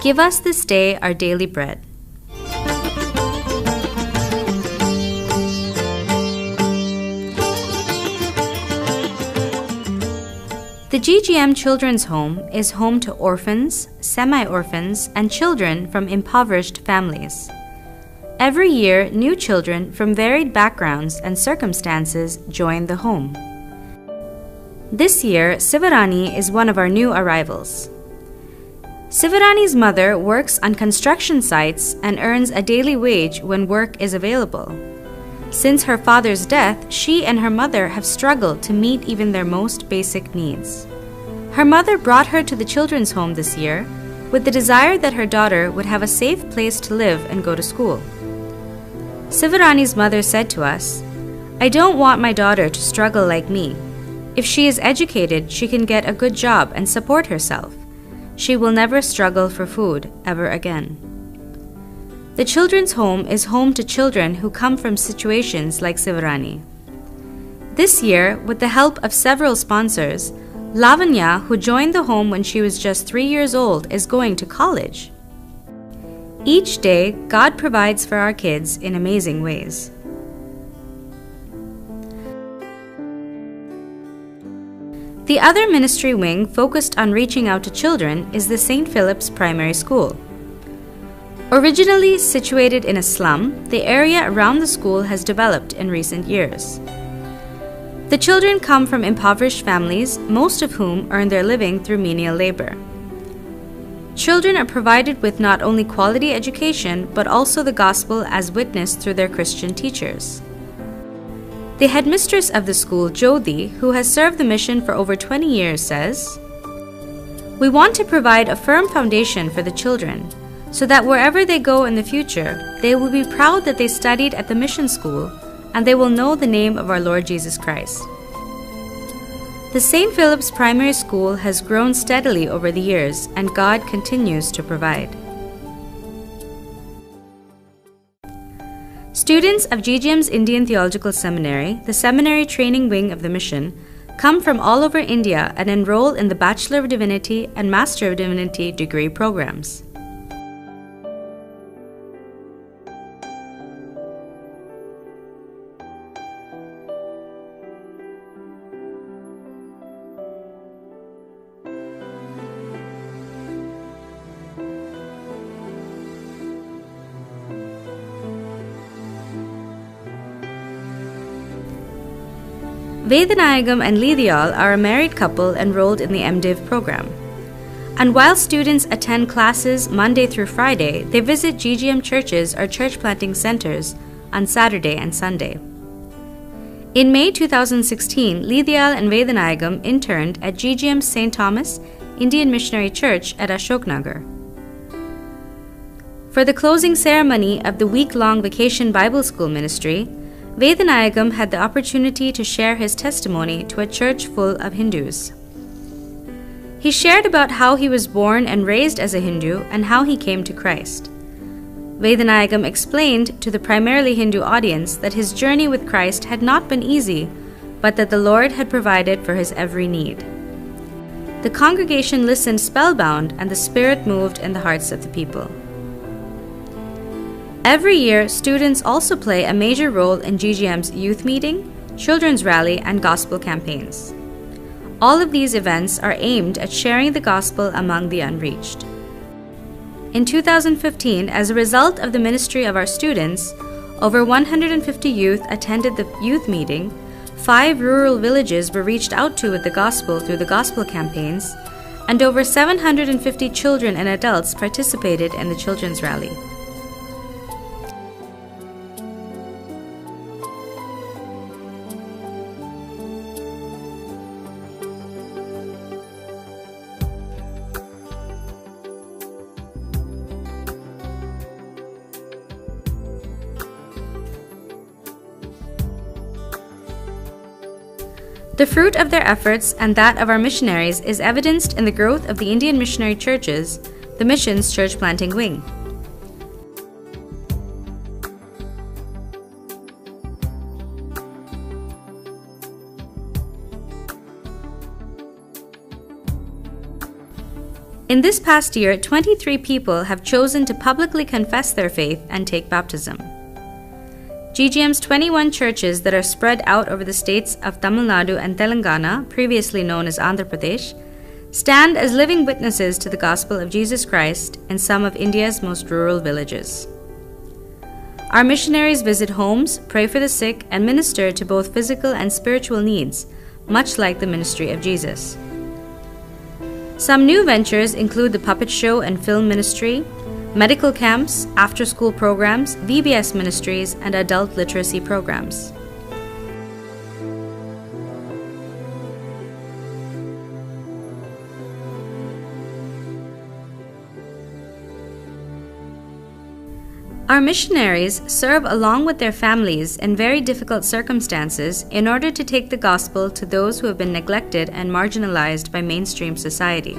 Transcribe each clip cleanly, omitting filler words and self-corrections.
Give us this day our daily bread. The GGM Children's Home is home to orphans, semi-orphans, and children from impoverished families. Every year, new children from varied backgrounds and circumstances join the home. This year, Sivarani is one of our new arrivals. Sivarani's mother works on construction sites and earns a daily wage when work is available. Since her father's death, she and her mother have struggled to meet even their most basic needs. Her mother brought her to the children's home this year with the desire that her daughter would have a safe place to live and go to school. Sivarani's mother said to us, "I don't want my daughter to struggle like me. If she is educated, she can get a good job and support herself. She will never struggle for food ever again." The children's home is home to children who come from situations like Sivarani. This year, with the help of several sponsors, Lavanya, who joined the home when she was just 3 years old, is going to college. Each day, God provides for our kids in amazing ways. The other ministry wing focused on reaching out to children is the St. Philip's Primary School. Originally situated in a slum, the area around the school has developed in recent years. The children come from impoverished families, most of whom earn their living through menial labor. Children are provided with not only quality education, but also the gospel as witnessed through their Christian teachers. The headmistress of the school, Jyoti, who has served the mission for over 20 years, says, "We want to provide a firm foundation for the children, so that wherever they go in the future, they will be proud that they studied at the mission school, and they will know the name of our Lord Jesus Christ." The St. Philip's Primary School has grown steadily over the years, and God continues to provide. Students of GGM's Indian Theological Seminary, the seminary training wing of the mission, come from all over India and enroll in the Bachelor of Divinity and Master of Divinity degree programs. Vedanayagam and Lidiyal are a married couple enrolled in the MDiv program. And while students attend classes Monday through Friday, they visit GGM churches or church planting centers on Saturday and Sunday. In May 2016, Lidiyal and Vedanayagam interned at GGM St. Thomas Indian Missionary Church at Ashoknagar. For the closing ceremony of the week-long Vacation Bible School ministry, Vedanayagam had the opportunity to share his testimony to a church full of Hindus. He shared about how he was born and raised as a Hindu and how he came to Christ. Vedanayagam explained to the primarily Hindu audience that his journey with Christ had not been easy, but that the Lord had provided for his every need. The congregation listened spellbound, and the Spirit moved in the hearts of the people. Every year, students also play a major role in GGM's youth meeting, children's rally, and gospel campaigns. All of these events are aimed at sharing the gospel among the unreached. In 2015, as a result of the ministry of our students, over 150 youth attended the youth meeting, 5 rural villages were reached out to with the gospel through the gospel campaigns, and over 750 children and adults participated in the children's rally. The fruit of their efforts and that of our missionaries is evidenced in the growth of the Indian missionary churches, the mission's church planting wing. In this past year, 23 people have chosen to publicly confess their faith and take baptism. GGM's 21 churches that are spread out over the states of Tamil Nadu and Telangana, previously known as Andhra Pradesh, stand as living witnesses to the gospel of Jesus Christ in some of India's most rural villages. Our missionaries visit homes, pray for the sick, and minister to both physical and spiritual needs, much like the ministry of Jesus. Some new ventures include the puppet show and film ministry, medical camps, after-school programs, VBS ministries, and adult literacy programs. Our missionaries serve along with their families in very difficult circumstances in order to take the gospel to those who have been neglected and marginalized by mainstream society.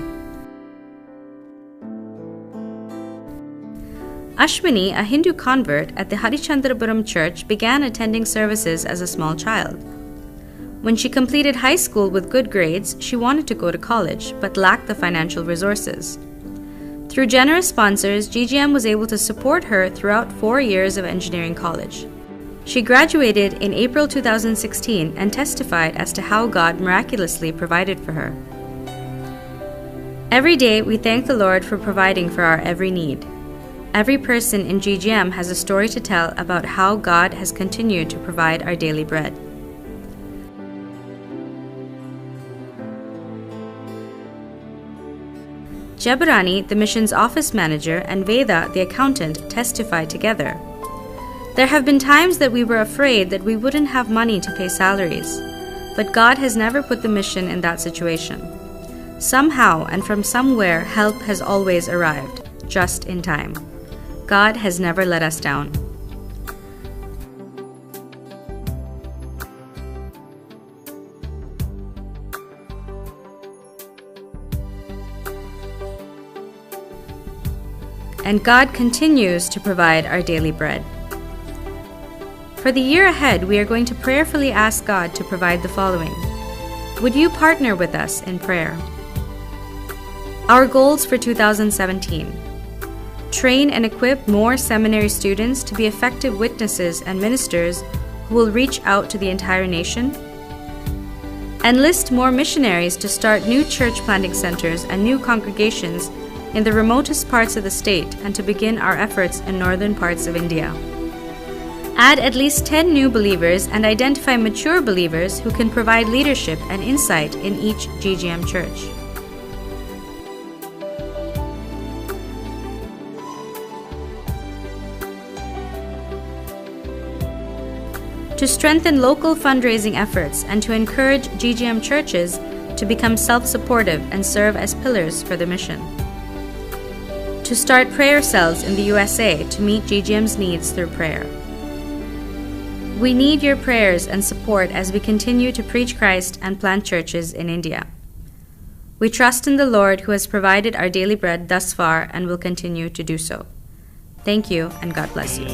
Ashwini, a Hindu convert at the Harichandrapuram church, began attending services as a small child. When she completed high school with good grades, she wanted to go to college but lacked the financial resources. Through generous sponsors, GGM was able to support her throughout 4 years of engineering college. She graduated in April 2016 and testified as to how God miraculously provided for her. Every day, we thank the Lord for providing for our every need. Every person in GGM has a story to tell about how God has continued to provide our daily bread. Jabarani, the mission's office manager, and Veda, the accountant, testified together. There have been times that we were afraid that we wouldn't have money to pay salaries, but God has never put the mission in that situation. Somehow and from somewhere, help has always arrived, just in time. God has never let us down. And God continues to provide our daily bread. For the year ahead, we are going to prayerfully ask God to provide the following. Would you partner with us in prayer? Our goals for 2017. Train and equip more seminary students to be effective witnesses and ministers who will reach out to the entire nation. Enlist more missionaries to start new church planting centers and new congregations in the remotest parts of the state and to begin our efforts in northern parts of India. Add at least 10 new believers and identify mature believers who can provide leadership and insight in each GGM church. To strengthen local fundraising efforts and to encourage GGM churches to become self-supportive and serve as pillars for the mission. To start prayer cells in the USA to meet GGM's needs through prayer. We need your prayers and support as we continue to preach Christ and plant churches in India. We trust in the Lord who has provided our daily bread thus far and will continue to do so. Thank you and God bless you.